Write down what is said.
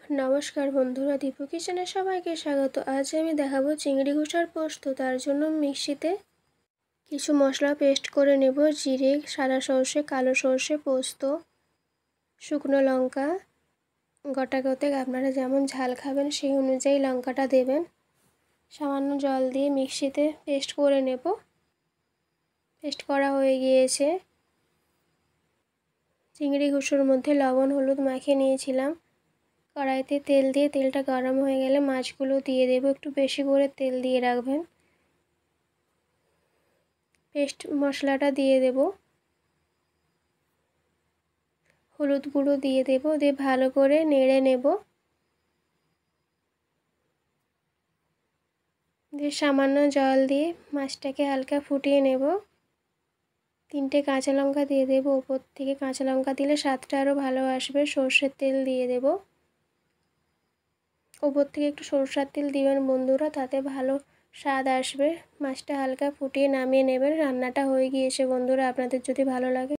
নমস্কার বন্ধুরা, দীপু কিচেনে সবাইকে স্বাগত। আজ আমি দেখাবো চিংড়ি ঘুষার পোস্ত। তার জন্য মিক্সিতে কিছু মশলা পেস্ট করে নেব। জিরে, সাদা সর্ষে, কালো সর্ষে, পোস্ত, শুকনো লঙ্কা, গোটা গোতে আপনারা যেমন ঝাল খাবেন সেই অনুযায়ী লঙ্কাটা দেবেন। সামান্য জল দিয়ে মিক্সিতে পেস্ট করে নেব। পেস্ট করা হয়ে গিয়েছে। চিংড়ি ঘুষোর মধ্যে লবণ হলুদ মাখিয়ে নিয়েছিলাম। কড়াইতে তেল দিয়ে তেলটা গরম হয়ে গেলে মাছগুলো দিয়ে দেবো। একটু বেশি করে তেল দিয়ে রাখবেন। পেস্ট মশলাটা দিয়ে দেব, হলুদ গুঁড়ো দিয়ে দেব, দিয়ে ভালো করে নেড়ে নেব। দিয়ে সামান্য জল দিয়ে মাছটাকে হালকা ফুটিয়ে নেব। 3টে কাঁচা লঙ্কা দিয়ে দেব। উপর থেকে কাঁচা লঙ্কা দিলে স্বাদটা আরও ভালো আসবে। সর্ষের তেল দিয়ে দেব। উপর থেকে একটু সরষের তেল দিবেন বন্ধুরা, তাতে ভালো স্বাদ আসবে। মাছটা হালকা ফুটিয়ে নামিয়ে নেবেন। রান্নাটা হয়ে গিয়েছে বন্ধুরা। আপনাদের যদি ভালো লাগে